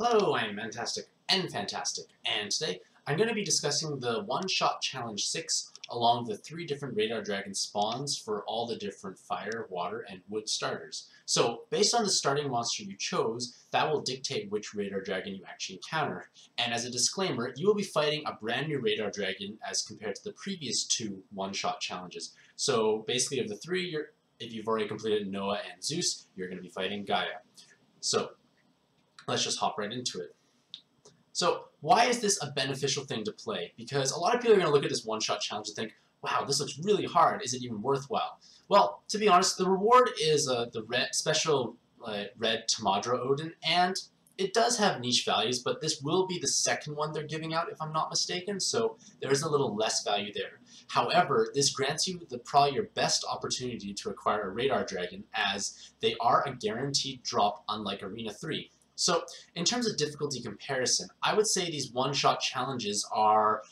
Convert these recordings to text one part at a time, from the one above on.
Hello, I'm Mantastic and Fantastic, and today I'm going to be discussing the One-Shot Challenge 6 along the 3 different Radar Dragon spawns for all the different fire, water, and wood starters. So, based on the starting monster you chose, that will dictate which Radar Dragon you actually encounter. And as a disclaimer, you will be fighting a brand new Radar Dragon as compared to the previous 2 One-Shot Challenges. So, basically of the 3, if you've already completed Noah and Zeus, you're going to be fighting Gaia. So, let's just hop right into it. So, why is this a beneficial thing to play? Because a lot of people are going to look at this one-shot challenge and think, wow, this looks really hard. Is it even worthwhile? Well, to be honest, the reward is the special red Tamadra Odin, and it does have niche values, but this will be the second one they're giving out, if I'm not mistaken, so there's a little less value there. However, this grants you probably your best opportunity to acquire a Radar Dragon, as they are a guaranteed drop, unlike Arena 3. So, in terms of difficulty comparison, I would say these one-shot challenges are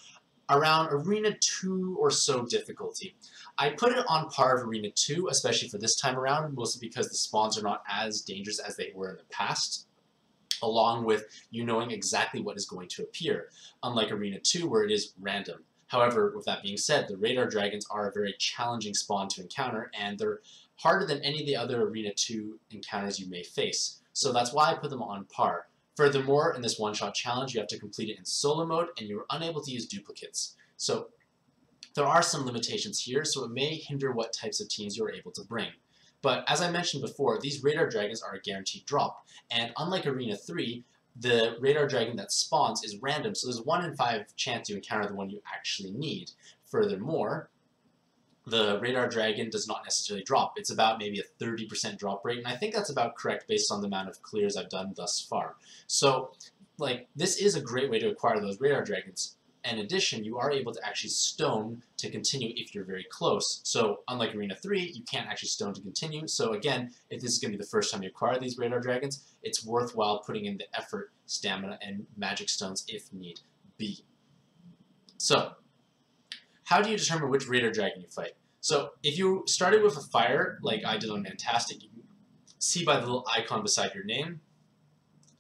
around Arena 2 or so difficulty. I put it on par of Arena 2, especially for this time around, mostly because the spawns are not as dangerous as they were in the past, along with you knowing exactly what is going to appear, unlike Arena 2 where it is random. However, with that being said, the Radar Dragons are a very challenging spawn to encounter, and they're harder than any of the other Arena 2 encounters you may face. So that's why I put them on par. Furthermore, in this one-shot challenge, you have to complete it in solo mode, and you're unable to use duplicates. So there are some limitations here, so it may hinder what types of teams you're able to bring. But as I mentioned before, these Radar Dragons are a guaranteed drop, and unlike Arena 3, the Radar Dragon that spawns is random, so there's a 1 in 5 chance you encounter the one you actually need. Furthermore, the Radar Dragon does not necessarily drop. It's about maybe a 30% drop rate, and I think that's about correct based on the amount of clears I've done thus far. So, this is a great way to acquire those Radar Dragons. In addition, you are able to actually stone to continue if you're very close. So, unlike Arena 3, you can't actually stone to continue. So again, if this is going to be the first time you acquire these Radar Dragons, it's worthwhile putting in the effort, stamina, and magic stones if need be. So, how do you determine which Radar Dragon you fight? So, if you started with a fire, like I did on Mantastic, you can see by the little icon beside your name,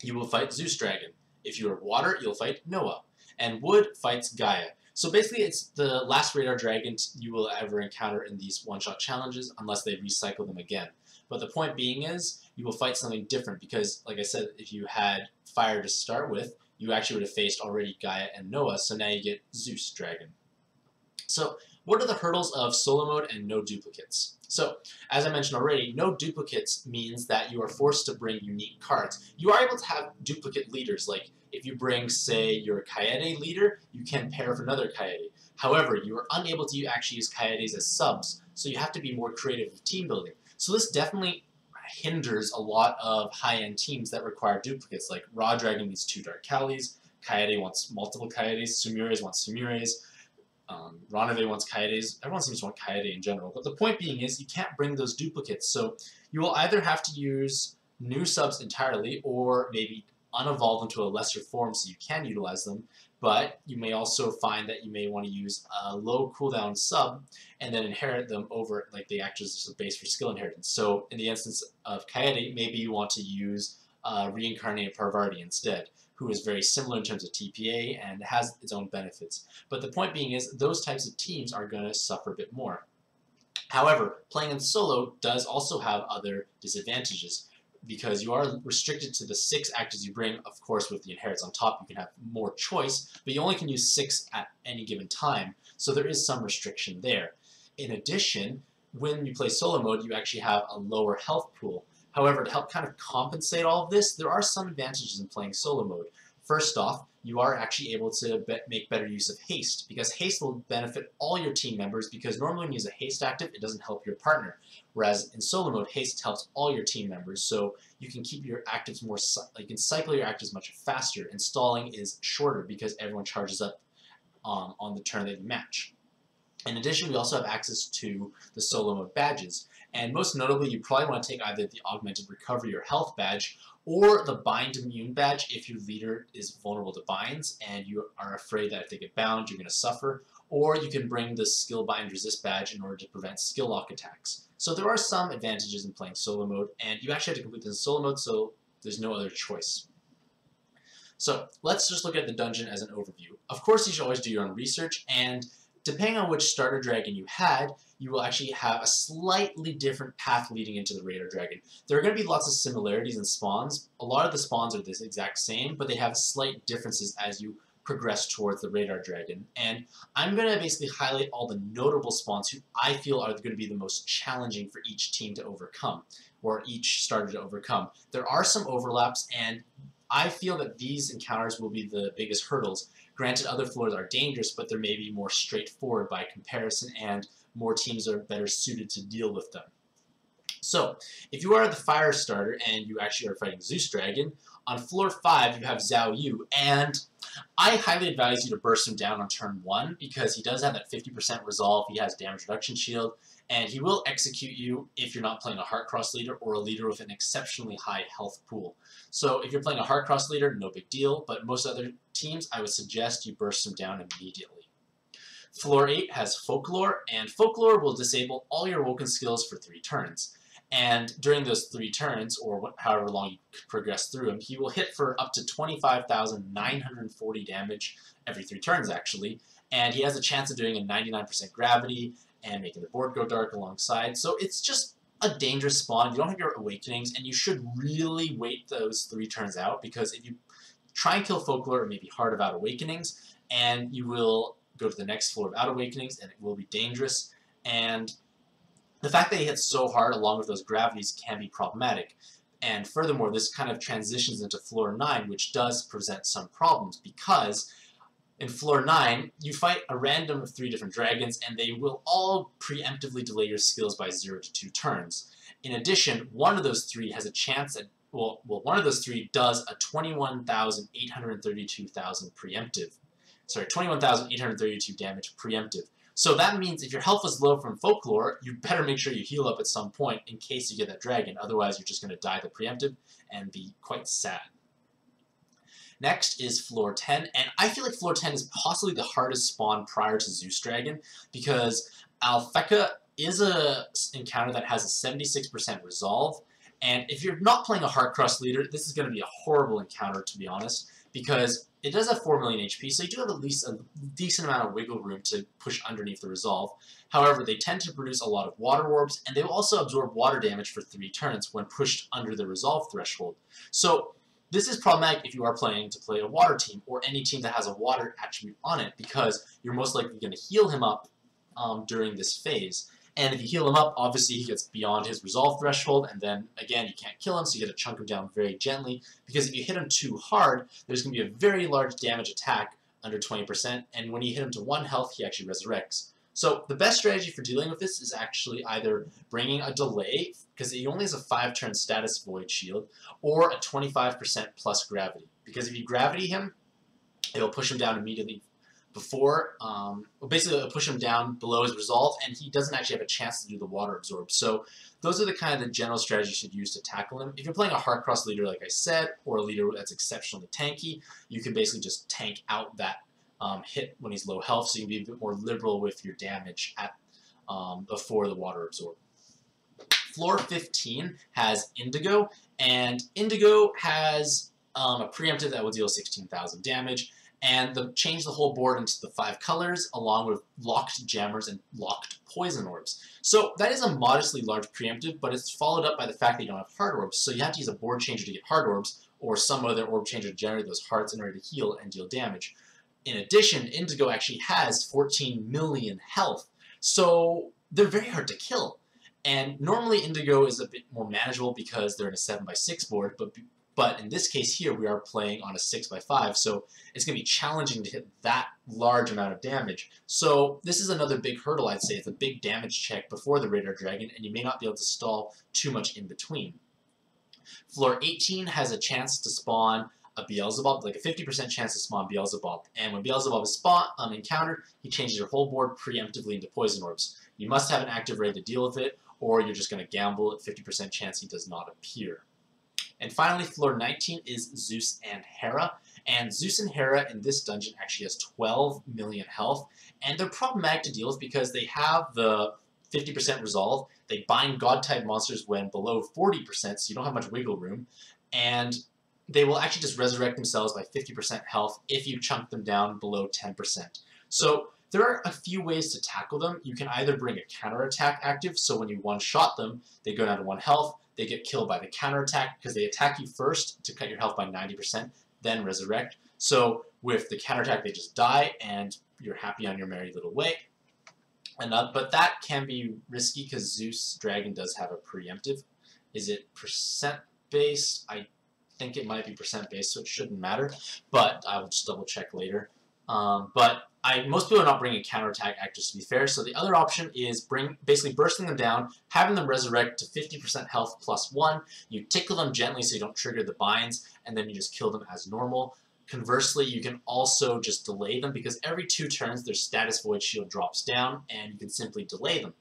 you will fight Zeus Dragon. If you are water, you'll fight Noah. And wood fights Gaia. So basically, it's the last Radar Dragon you will ever encounter in these one-shot challenges, unless they recycle them again. But the point being is, you will fight something different, because, like I said, if you had fire to start with, you actually would have faced already Gaia and Noah, so now you get Zeus Dragon. So, what are the hurdles of solo mode and no duplicates? So, as I mentioned already, no duplicates means that you are forced to bring unique cards. You are able to have duplicate leaders, like if you bring, say, your Kaede leader, you can pair with another Kaede. However, you are unable to actually use Kaedes as subs, so you have to be more creative with team building. So this definitely hinders a lot of high-end teams that require duplicates, like Raw Dragon needs 2 Dark Kalis, Kaede wants multiple Kaedes, Sumires wants Sumires, Ranave wants Kaedes. Everyone seems to want Kaede in general. But the point being is you can't bring those duplicates. So you will either have to use new subs entirely, or maybe unevolve them to a lesser form so you can utilize them. But you may also find that you may want to use a low cooldown sub and then inherit them over, like they act as a base for skill inheritance. So in the instance of Kaede, maybe you want to use Reincarnated Parvati instead, who is very similar in terms of TPA and has its own benefits. But the point being is, those types of teams are going to suffer a bit more. However, playing in solo does also have other disadvantages, because you are restricted to the 6 actors you bring. Of course, with the inherits on top, you can have more choice, but you only can use 6 at any given time, so there is some restriction there. In addition, when you play solo mode, you actually have a lower health pool. However, to help kind of compensate all of this, there are some advantages in playing solo mode. First off, you are actually able to make better use of haste, because haste will benefit all your team members, because normally when you use a haste active, it doesn't help your partner. Whereas in solo mode, haste helps all your team members, so you can keep your actives more, you can cycle your actives much faster, and stalling is shorter because everyone charges up on the turn that you match. In addition, we also have access to the solo mode badges, and most notably, you probably want to take either the Augmented Recovery or Health badge, or the Bind Immune badge if your leader is vulnerable to binds and you are afraid that if they get bound, you're going to suffer, or you can bring the Skill Bind Resist badge in order to prevent skill lock attacks. So there are some advantages in playing solo mode, and you actually have to complete this in solo mode, so there's no other choice. So let's just look at the dungeon as an overview. Of course, you should always do your own research, and depending on which starter dragon you had, you will actually have a slightly different path leading into the Radar Dragon. There are going to be lots of similarities in spawns. A lot of the spawns are the exact same, but they have slight differences as you progress towards the Radar Dragon. And I'm going to basically highlight all the notable spawns who I feel are going to be the most challenging for each team to overcome, or each starter to overcome. There are some overlaps, and I feel that these encounters will be the biggest hurdles. Granted, other floors are dangerous, but they're maybe more straightforward by comparison, and more teams are better suited to deal with them. So, if you are the fire starter and you actually are fighting Zeus Dragon, on floor 5 you have Zhao Yu, and I highly advise you to burst him down on turn 1 because he does have that 50% resolve, he has damage reduction shield, and he will execute you if you're not playing a Heart Cross leader or a leader with an exceptionally high health pool. So if you're playing a Heart Cross leader, no big deal, but most other teams, I would suggest you burst him down immediately. Floor 8 has Folklore, and Folklore will disable all your Woken skills for 3 turns. And during those 3 turns, or however long you progress through him, he will hit for up to 25,940 damage every 3 turns, actually. And he has a chance of doing a 99% gravity and making the board go dark alongside. So it's just a dangerous spawn. You don't have your Awakenings, and you should really wait those 3 turns out, because if you try and kill Folklore, it may be hard without Awakenings, and you will go to the next floor without Awakenings, and it will be dangerous. And the fact that he hits so hard along with those gravities can be problematic. And furthermore, this kind of transitions into floor 9, which does present some problems, because in floor 9, you fight a random of 3 different dragons, and they will all preemptively delay your skills by 0 to 2 turns. In addition, one of those 3 has a chance at, one of those 3 does a 21,832 damage preemptive. So that means if your health is low from Folklore, you better make sure you heal up at some point in case you get that dragon. Otherwise, you're just going to die the preemptive and be quite sad. Next is floor 10, and I feel like floor 10 is possibly the hardest spawn prior to Zeus Dragon, because Alpheka is an encounter that has a 76% resolve, and if you're not playing a Heart Cross leader, this is going to be a horrible encounter, to be honest, because it does have 4 million HP, so you do have at least a decent amount of wiggle room to push underneath the resolve. However, they tend to produce a lot of water orbs, and they will also absorb water damage for 3 turns when pushed under the resolve threshold. So this is problematic if you are planning to play a water team, or any team that has a water attribute on it, because you're most likely going to heal him up during this phase. And if you heal him up, obviously he gets beyond his resolve threshold, and then, again, you can't kill him, so you get to chunk him down very gently, because if you hit him too hard, there's going to be a very large damage attack under 20%, and when you hit him to 1 health, he actually resurrects. So the best strategy for dealing with this is actually either bringing a delay, because he only has a 5-turn status void shield, or a 25% plus gravity. Because if you gravity him, it will push him down immediately before, basically it'll push him down below his resolve, and he doesn't actually have a chance to do the water absorb. So those are the kind of the general strategies you should use to tackle him. If you're playing a Heart Cross leader, like I said, or a leader that's exceptionally tanky, you can basically just tank out that hit when he's low health, so you can be a bit more liberal with your damage at before the water absorb. Floor 15 has Indigo, and Indigo has a preemptive that will deal 16,000 damage, and change the whole board into the 5 colors, along with locked jammers and locked poison orbs. So that is a modestly large preemptive, but it's followed up by the fact that you don't have heart orbs, so you have to use a board changer to get heart orbs, or some other orb changer to generate those hearts in order to heal and deal damage. In addition, Indigo actually has 14 million health, so they're very hard to kill. And normally Indigo is a bit more manageable because they're in a 7x6 board, but in this case here we are playing on a 6x5, so it's going to be challenging to hit that large amount of damage. So this is another big hurdle, I'd say. It's a big damage check before the Radar Dragon, and you may not be able to stall too much in between. Floor 18 has a chance to spawn a Beelzebub, like a 50% chance to spawn Beelzebub. And when Beelzebub is encountered, he changes your whole board preemptively into poison orbs. You must have an active raid to deal with it, or you're just going to gamble at 50% chance he does not appear. And finally, floor 19 is Zeus and Hera. And Zeus and Hera in this dungeon actually has 12 million health. And they're problematic to deal with because they have the 50% resolve. They bind God-type monsters when below 40%, so you don't have much wiggle room. And they will actually just resurrect themselves by 50% health if you chunk them down below 10%. So there are a few ways to tackle them. You can either bring a counterattack active, so when you one-shot them, they go down to 1 health, they get killed by the counterattack because they attack you first to cut your health by 90%, then resurrect. So with the counterattack, they just die, and you're happy on your merry little way. But that can be risky because Zeus Dragon does have a preemptive. Is it percent-based? I think it might be percent-based, so it shouldn't matter. But I will just double-check later. Most people are not bringing counterattack actors, to be fair, so the other option is basically bursting them down, having them resurrect to 50% health plus 1. You tickle them gently so you don't trigger the binds, and then you just kill them as normal. Conversely, you can also just delay them because every 2 turns their status void shield drops down, and you can simply delay them.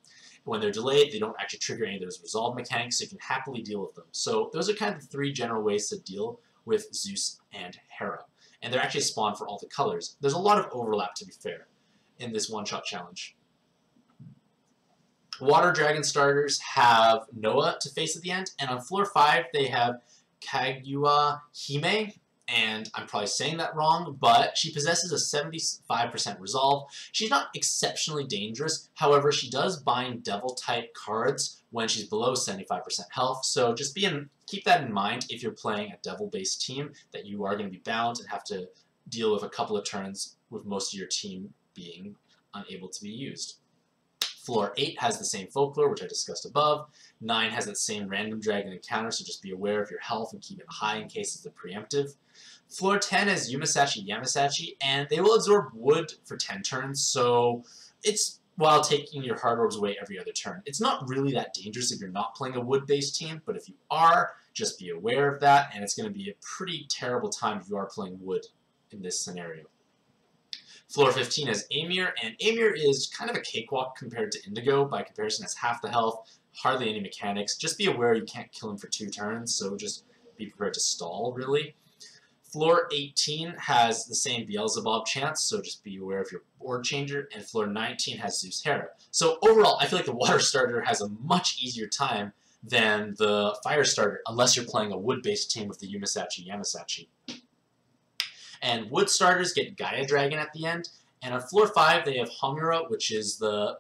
When they're delayed, they don't actually trigger any of those resolve mechanics, so you can happily deal with them. So those are kind of the 3 general ways to deal with Zeus and Hera. And they're actually spawned for all the colors. There's a lot of overlap, to be fair, in this one-shot challenge. Water Dragon starters have Noah to face at the end, and on floor 5 they have Kaguya Hime, and I'm probably saying that wrong, but she possesses a 75% resolve. She's not exceptionally dangerous, however, she does bind devil-type cards when she's below 75% health, so just keep that in mind if you're playing a devil-based team, that you are going to be bound and have to deal with a couple of turns with most of your team being unable to be used. Floor 8 has the same folklore, which I discussed above. 9 has that same random dragon encounter, so just be aware of your health and keep it high in case it's a preemptive. Floor 10 has Yumasachi Yamasachi, and they will absorb wood for 10 turns, so it's while taking your hard orbs away every other turn. It's not really that dangerous if you're not playing a wood-based team, but if you are, just be aware of that, and it's going to be a pretty terrible time if you are playing wood in this scenario. Floor 15 has Amir, and Amir is kind of a cakewalk compared to Indigo. By comparison, has half the health, hardly any mechanics. Just be aware you can't kill him for 2 turns, so just be prepared to stall, really. Floor 18 has the same Beelzebub chance, so just be aware of your board changer, and floor 19 has Zeus Hera. So overall, I feel like the water starter has a much easier time than the fire starter, unless you're playing a wood-based team with the Yumasachi Yamasachi. And wood starters get Gaia Dragon at the end, and on floor 5 they have Homura, which is the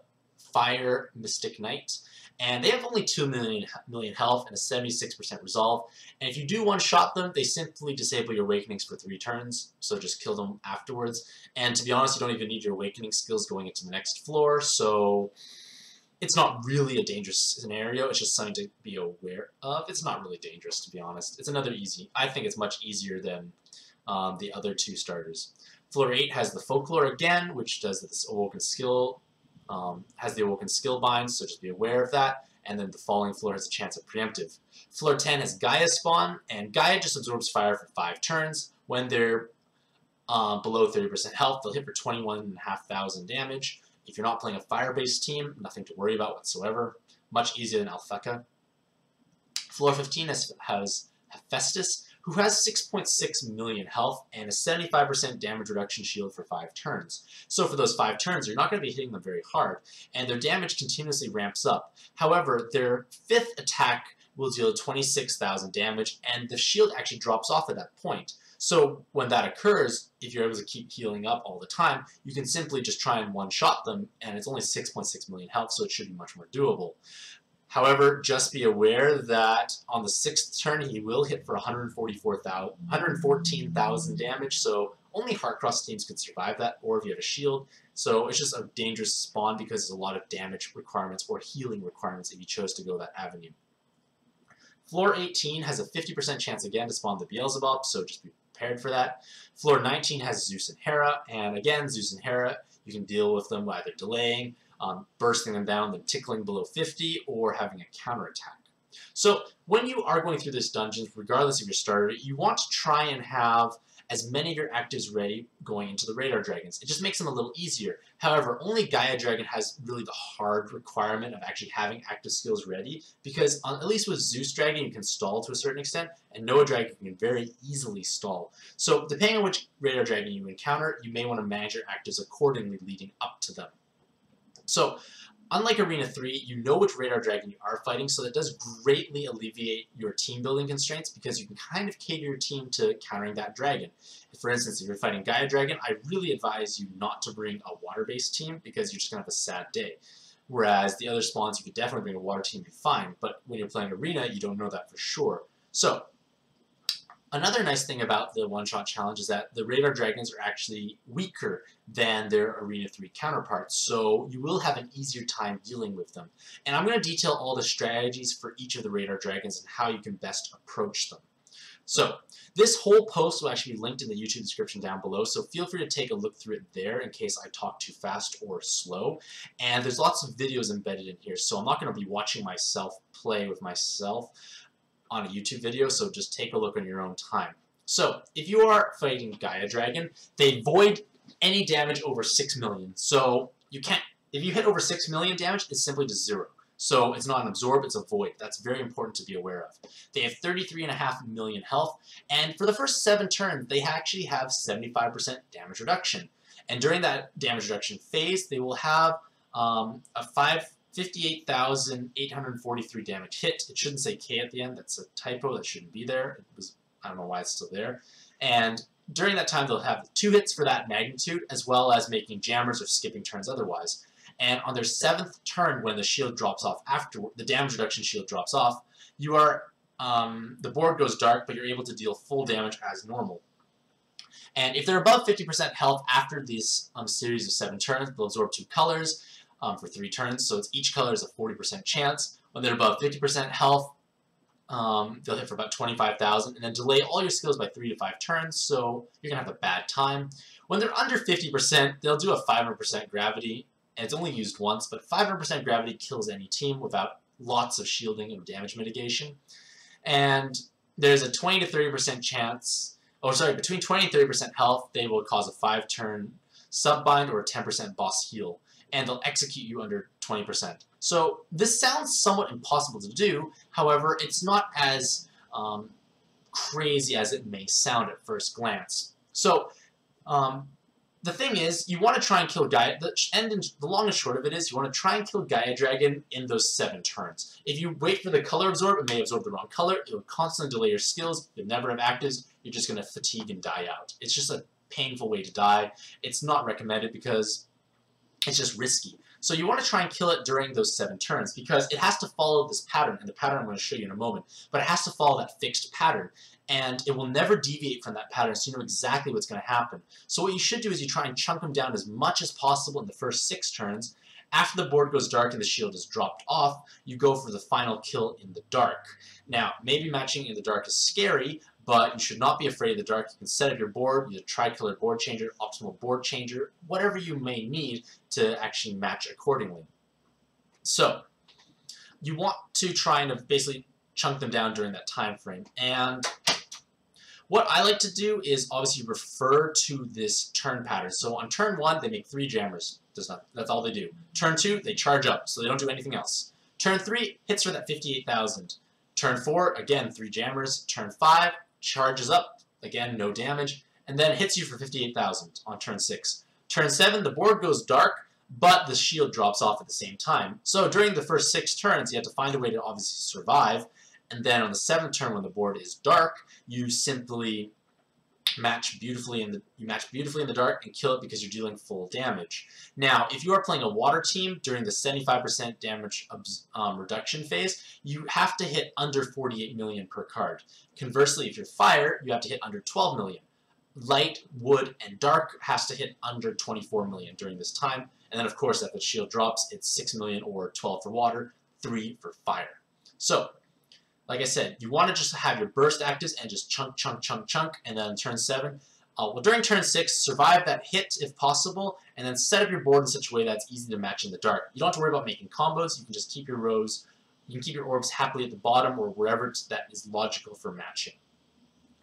Fire Mystic Knight, and they have only 2 million health and a 76% resolve. And if you do one-shot them, they simply disable your awakenings for 3 turns, so just kill them afterwards. And to be honest, you don't even need your awakening skills going into the next floor, so it's not really a dangerous scenario. It's just something to be aware of. It's not really dangerous, to be honest. It's another easy. I think it's much easier than the other 2 starters. Floor 8 has the Folklore again, which does this Awoken Skill. Has the Awoken Skill bind, so just be aware of that. And then the following floor has a chance of preemptive. Floor 10 has Gaia spawn, and Gaia just absorbs fire for 5 turns. When they're below 30% health, they'll hit for 21,500 damage. If you're not playing a fire-based team, nothing to worry about whatsoever. Much easier than Alpheka. Floor 15 has Hephaestus, who has 6.6 million health and a 75% damage reduction shield for 5 turns. So for those 5 turns, you're not going to be hitting them very hard, and their damage continuously ramps up. However, their 5th attack will deal 26,000 damage, and the shield actually drops off at that point. So when that occurs, if you're able to keep healing up all the time, you can simply just try and one-shot them, and it's only 6.6 million health, so it should be much more doable. However, just be aware that on the 6th turn, he will hit for 114,000 damage, so only Heartcross teams could survive that, or if you have a shield. So it's just a dangerous spawn because there's a lot of damage requirements or healing requirements if you chose to go that avenue. Floor 18 has a 50% chance again to spawn the Beelzebub, so just be prepared for that. Floor 19 has Zeus and Hera, and again, Zeus and Hera, you can deal with them by either delaying, bursting them down, then tickling below 50, or having a counterattack. So when you are going through this dungeon, regardless of your starter, you want to try and have as many of your actives ready going into the Radar Dragons. It just makes them a little easier. However, only Gaia Dragon has really the hard requirement of actually having active skills ready, because at least with Zeus Dragon you can stall to a certain extent, and Noah Dragon can very easily stall. So depending on which Radar Dragon you encounter, you may want to manage your actives accordingly leading up to them. So Unlike Arena 3, you know which Radar Dragon you are fighting, so that does greatly alleviate your team building constraints because you can kind of cater your team to countering that dragon. For instance, if you're fighting Gaia Dragon, I really advise you not to bring a water-based team because you're just going to have a sad day. Whereas the other spawns, you could definitely bring a water team and be fine, but when you're playing Arena, you don't know that for sure. So, another nice thing about the one-shot challenge is that the Radar Dragons are actually weaker than their Arena 3 counterparts, so you will have an easier time dealing with them. And I'm going to detail all the strategies for each of the Radar Dragons and how you can best approach them. So, this whole post will actually be linked in the YouTube description down below, so feel free to take a look through it there in case I talk too fast or slow. And there's lots of videos embedded in here, so I'm not going to be watching myself play with myself on a YouTube video, so just take a look on your own time. So, if you are fighting Gaia Dragon, they void any damage over 6 million. So, you can't, if you hit over 6 million damage, it's simply just 0. So, it's not an absorb, it's a void. That's very important to be aware of. They have 33.5 million health, and for the first 7 turns, they actually have 75% damage reduction. And during that damage reduction phase, they will have a 58,843 damage hit. It shouldn't say K at the end. That's a typo. That shouldn't be there. It was, I don't know why it's still there. And during that time, they'll have 2 hits for that magnitude, as well as making jammers or skipping turns otherwise. And on their 7th turn, when the shield drops off after the damage reduction shield drops off, you are the board goes dark, but you're able to deal full damage as normal. And if they're above 50% health after this series of 7 turns, they'll absorb 2 colors. For 3 turns, so it's each color is a 40% chance. When they're above 50% health, they'll hit for about 25,000, and then delay all your skills by 3 to 5 turns, so you're going to have a bad time. When they're under 50%, they'll do a 500% gravity, and it's only used once, but 500% gravity kills any team without lots of shielding and damage mitigation. And there's a 20 to 30% chance, between 20 and 30% health, they will cause a 5-turn subbind or a 10% boss heal, and they'll execute you under 20%. So this sounds somewhat impossible to do, however, it's not as crazy as it may sound at first glance. So the thing is, you want to try and kill Gaia, the long and short of it is, you want to try and kill Gaia Dragon in those 7 turns. If you wait for the color absorb, it may absorb the wrong color, it will constantly delay your skills, you'll never have actives, you're just going to fatigue and die out. It's just a painful way to die. It's not recommended because it's just risky. So you want to try and kill it during those 7 turns because it has to follow this pattern, and the pattern I'm going to show you in a moment, but it has to follow that fixed pattern, and it will never deviate from that pattern, so you know exactly what's going to happen. So what you should do is you try and chunk them down as much as possible in the first 6 turns. After the board goes dark and the shield is dropped off, you go for the final kill in the dark. Now, maybe matching in the dark is scary, but you should not be afraid of the dark. You can set up your board, use a tri-color board changer, optimal board changer, whatever you may need to actually match accordingly. So, you want to try and basically chunk them down during that time frame. And what I like to do is obviously refer to this turn pattern. So on turn 1, they make 3 jammers. That's all they do. Turn 2, they charge up, so they don't do anything else. Turn 3, hits for that 58,000. Turn 4, again, 3 jammers. Turn 5, charges up, again, no damage, and then hits you for 58,000 on turn 6. Turn 7, the board goes dark, but the shield drops off at the same time. So during the first 6 turns, you have to find a way to obviously survive, and then on the 7th turn when the board is dark, you simply match beautifully in the dark and kill it because you're dealing full damage. Now, if you are playing a water team during the 75% damage reduction phase, you have to hit under 48 million per card. Conversely, if you're fire, you have to hit under 12 million. Light, wood, and dark has to hit under 24 million during this time. And then, of course, if the shield drops, it's 6 million or 12 for water, 3 for fire. So, like I said, you want to just have your burst actives and just chunk, chunk, chunk, chunk, and then turn 7. Well, during turn 6, survive that hit if possible, and then set up your board in such a way that's easy to match in the dark. You don't have to worry about making combos. You can just keep your rows, you can keep your orbs happily at the bottom or wherever that is logical for matching.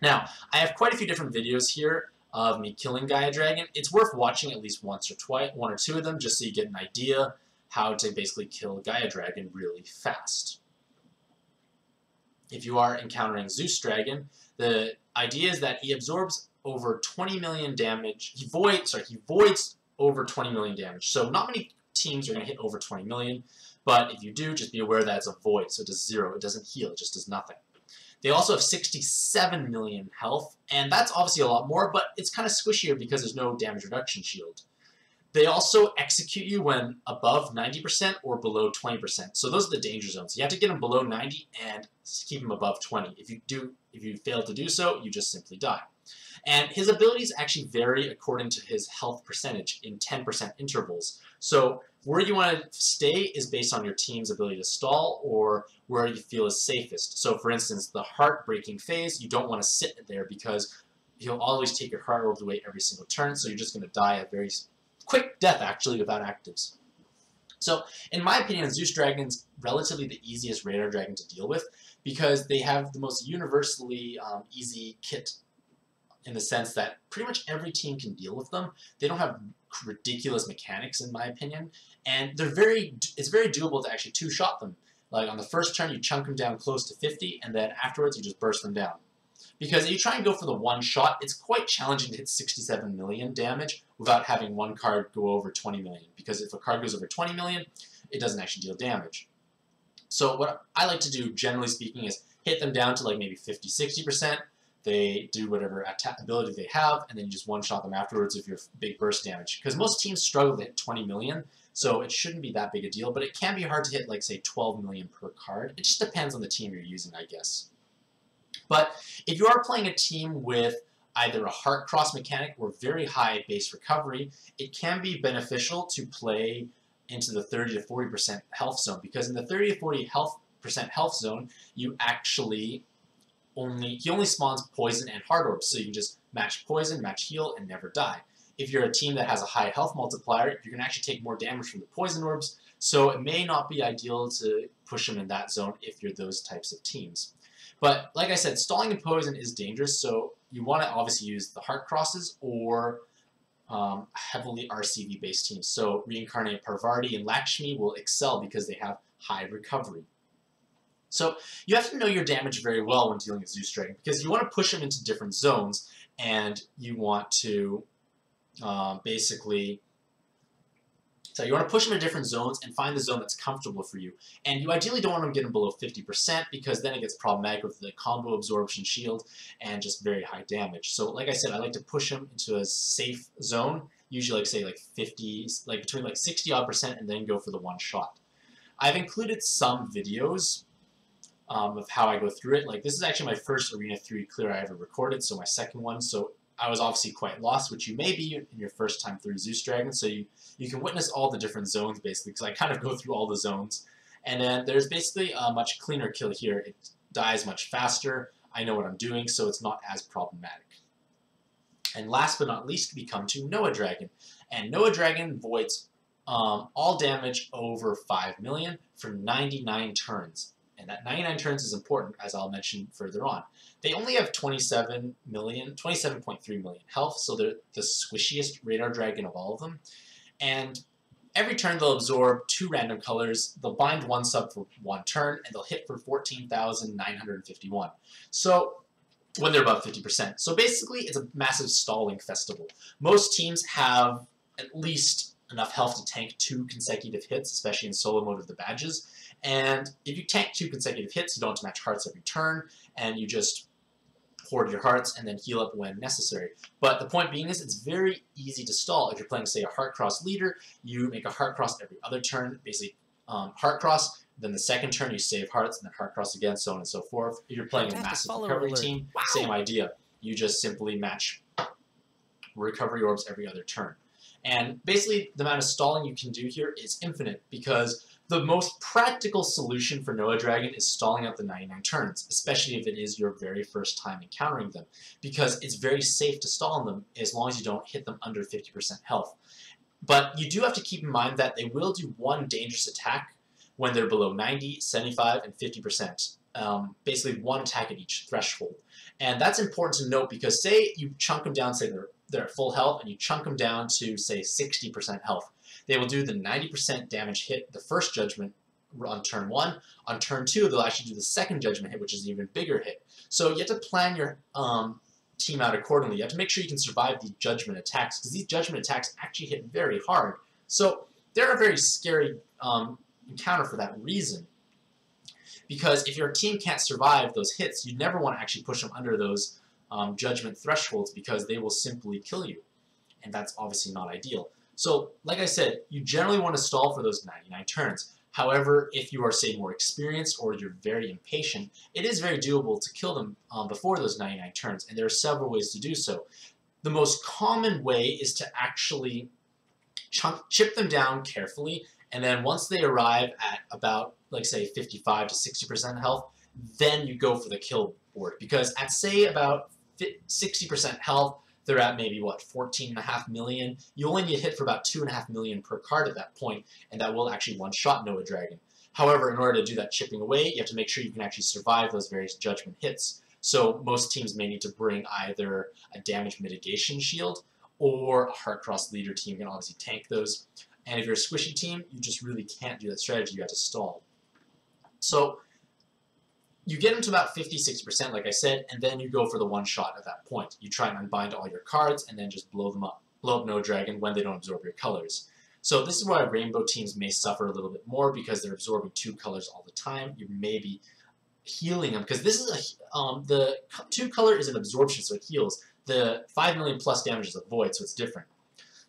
Now, I have quite a few different videos here of me killing Gaia Dragon. It's worth watching at least once or twice, 1 or 2 of them, just so you get an idea how to basically kill Gaia Dragon really fast. If you are encountering Zeus Dragon, the idea is that he absorbs over 20 million damage. He voids over 20 million damage. So not many teams are going to hit over 20 million. But if you do, just be aware that it's a void, so it does 0. It doesn't heal, it just does nothing. They also have 67 million health, and that's obviously a lot more, but it's kind of squishier because there's no damage reduction shield. They also execute you when above 90% or below 20%. So those are the danger zones. You have to get them below 90 and keep them above 20. If you fail to do so, you just simply die. And his abilities actually vary according to his health percentage in 10% intervals. So where you want to stay is based on your team's ability to stall or where you feel is safest. So for instance, the heartbreaking phase, you don't want to sit there because you'll always take your heart orb away every single turn, so you're just going to die a very quick death, actually, without actives. So, in my opinion, Zeus Dragon's relatively the easiest radar dragon to deal with because they have the most universally easy kit in the sense that pretty much every team can deal with them. They don't have ridiculous mechanics, in my opinion, and it's very doable to actually two-shot them. Like, on the first turn, you chunk them down close to 50, and then afterwards, you just burst them down. Because if you try and go for the one shot, it's quite challenging to hit 67 million damage without having one card go over 20 million. Because if a card goes over 20 million, it doesn't actually deal damage. So what I like to do, generally speaking, is hit them down to like maybe 50-60%. They do whatever ability they have, and then you just one-shot them afterwards if you're big burst damage. Because most teams struggle to hit 20 million, so it shouldn't be that big a deal. But it can be hard to hit, like, say, 12 million per card. It just depends on the team you're using, I guess. But if you are playing a team with either a heart cross mechanic or very high base recovery, it can be beneficial to play into the 30-40% health zone, because in the 30-40% health zone, he only spawns poison and heart orbs, so you can just match poison, match heal, and never die. If you're a team that has a high health multiplier, you're going to actually take more damage from the poison orbs, so it may not be ideal to push them in that zone if you're those types of teams. But like I said, stalling and poison is dangerous, so you want to obviously use the heart crosses or heavily RCV-based teams. So Reincarnate Parvati and Lakshmi will excel because they have high recovery. So you have to know your damage very well when dealing with Zeus Dragon, because you want to push them into different zones, and you want to So you want to push them in different zones and find the zone that's comfortable for you. And you ideally don't want them getting below 50% because then it gets problematic with the combo absorption shield and just very high damage. So like I said, I like to push them into a safe zone, usually like say like 50, like between like 60% and then go for the one shot. I've included some videos of how I go through it. Like this is actually my first Arena 3 clear I ever recorded, so my second one. So I was obviously quite lost, which you may be in your first time through Zeus Dragon, so you can witness all the different zones, basically, because I kind of go through all the zones. And then there's basically a much cleaner kill here. It dies much faster. I know what I'm doing, so it's not as problematic. And last but not least, we come to Noah Dragon. And Noah Dragon voids all damage over 5 million for 99 turns. And that 99 turns is important, as I'll mention further on. They only have 27.3 million health, so they're the squishiest radar dragon of all of them. And every turn they'll absorb 2 random colors, they'll bind 1 sub for 1 turn, and they'll hit for 14,951. So when they're above 50%. So basically, it's a massive stalling festival. Most teams have at least enough health to tank 2 consecutive hits, especially in solo mode of the badges. And if you tank 2 consecutive hits, you don't have to match hearts every turn, and you just hoard your hearts and then heal up when necessary. But the point being is it's very easy to stall. If you're playing, say, a heart cross leader, you make a heart cross every other turn, basically heart cross, then the second turn you save hearts, and then heart cross again, so on and so forth. If you're playing a massive recovery team, same idea. You just simply match recovery orbs every other turn. And basically the amount of stalling you can do here is infinite, because the most practical solution for Noah Dragon is stalling out the 99 turns, especially if it is your very first time encountering them, because it's very safe to stall on them as long as you don't hit them under 50% health. But you do have to keep in mind that they will do 1 dangerous attack when they're below 90, 75, and 50%. Basically 1 attack at each threshold. And that's important to note because say you chunk them down, say they're at full health, and you chunk them down to, say, 60% health. They will do the 90% damage hit the first judgment on turn 1. On turn 2, they'll actually do the second judgment hit, which is an even bigger hit. So you have to plan your team out accordingly. You have to make sure you can survive these judgment attacks, because these judgment attacks actually hit very hard. So they're a very scary encounter for that reason. Because if your team can't survive those hits, you never want to actually push them under those judgment thresholds because they will simply kill you. And that's obviously not ideal. So, like I said, you generally want to stall for those 99 turns. However, if you are, say, more experienced or you're very impatient, it is very doable to kill them before those 99 turns, and there are several ways to do so. The most common way is to actually chip them down carefully, and then once they arrive at about, like, say, 55 to 60% health, then you go for the kill board. Because at, say, about 60% health, they're at maybe, what, 14.5 million? You only need to hit for about 2.5 million per card at that point, and that will actually one-shot Noah Dragon. However, in order to do that chipping away, you have to make sure you can actually survive those various judgment hits. So most teams may need to bring either a damage mitigation shield, or a Heartcross leader team can obviously tank those. And if you're a squishy team, you just really can't do that strategy. You have to stall. So you get them to about 50-60%, like I said, and then you go for the one shot at that point. You try and unbind all your cards and then just blow them up. Blow up Noah Dragon when they don't absorb your colors. So this is why rainbow teams may suffer a little bit more because they're absorbing 2 colors all the time. You may be healing them because this is the 2 color is an absorption, so it heals. The 5 million plus damage is a void, so it's different.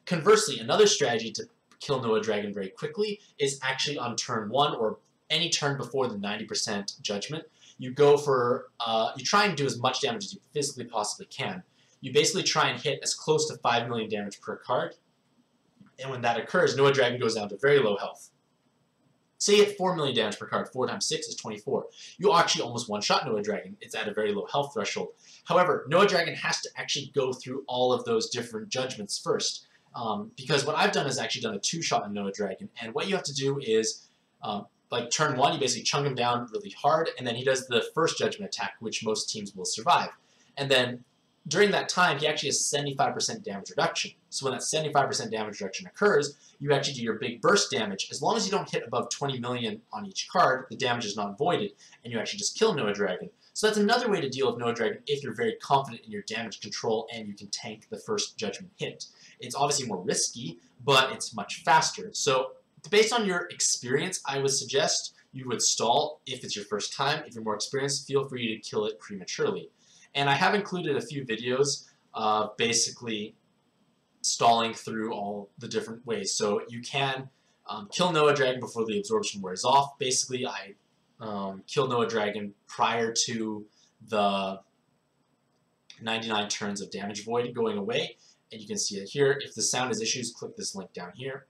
Conversely, another strategy to kill Noah Dragon very quickly is actually on turn 1 or any turn before the 90% judgment. You go for, you try and do as much damage as you physically possibly can. You basically try and hit as close to 5 million damage per card, and when that occurs, Noah Dragon goes down to very low health. Say you hit 4 million damage per card, 4 times 6 is 24. You actually almost one-shot Noah Dragon. It's at a very low health threshold. However, Noah Dragon has to actually go through all of those different judgments first. Because what I've done is actually done a 2-shot on Noah Dragon, and what you have to do is, like turn 1, you basically chunk him down really hard, and then he does the first judgment attack, which most teams will survive. And then during that time, he actually has 75% damage reduction. So when that 75% damage reduction occurs, you actually do your big burst damage. As long as you don't hit above 20 million on each card, the damage is not voided, and you actually just kill Noah Dragon. So that's another way to deal with Noah Dragon if you're very confident in your damage control and you can tank the first judgment hit. It's obviously more risky, but it's much faster. So based on your experience, I would suggest you would stall if it's your first time. If you're more experienced, feel free to kill it prematurely. And I have included a few videos of basically stalling through all the different ways. So you can kill Noah Dragon before the absorption wears off. Basically, I kill Noah Dragon prior to the 99 turns of damage void going away. And you can see it here. If the sound has issues, click this link down here.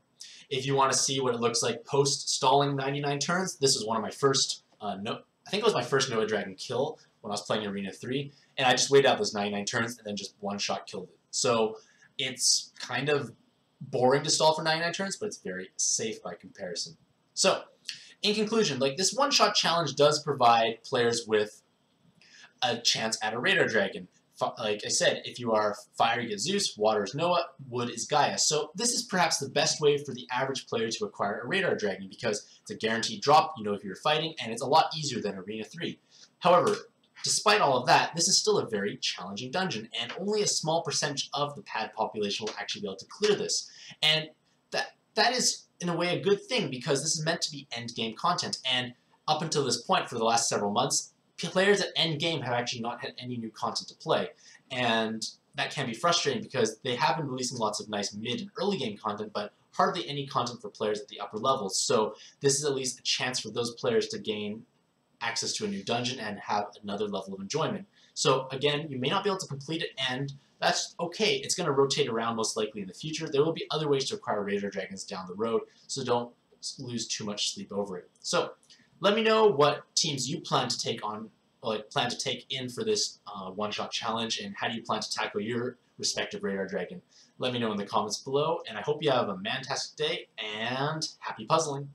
If you want to see what it looks like post-stalling 99 turns, this is one of my first, I think it was my first Noah Dragon kill when I was playing Arena 3, and I just waited out those 99 turns and then just one-shot killed it. So it's kind of boring to stall for 99 turns, but it's very safe by comparison. So, in conclusion, like this one-shot challenge does provide players with a chance at a Radar Dragon. Like I said, if you are fire, you get Zeus, water is Noah, wood is Gaia. So this is perhaps the best way for the average player to acquire a Radar Dragon because it's a guaranteed drop, you know if you're fighting, and it's a lot easier than Arena 3. However, despite all of that, this is still a very challenging dungeon, and only a small percentage of the pad population will actually be able to clear this. And that is, in a way, a good thing because this is meant to be endgame content, and up until this point, for the last several months, players at endgame have actually not had any new content to play, and that can be frustrating because they have been releasing lots of nice mid and early game content, but hardly any content for players at the upper levels. So this is at least a chance for those players to gain access to a new dungeon and have another level of enjoyment. So again, you may not be able to complete it, and that's okay. It's going to rotate around most likely in the future. There will be other ways to acquire Radar Dragons down the road, so don't lose too much sleep over it. So let me know what teams you plan to take on, plan to take in for this one-shot challenge, and how do you plan to tackle your respective Radar Dragon. Let me know in the comments below, and I hope you have a mantastic day, and happy puzzling!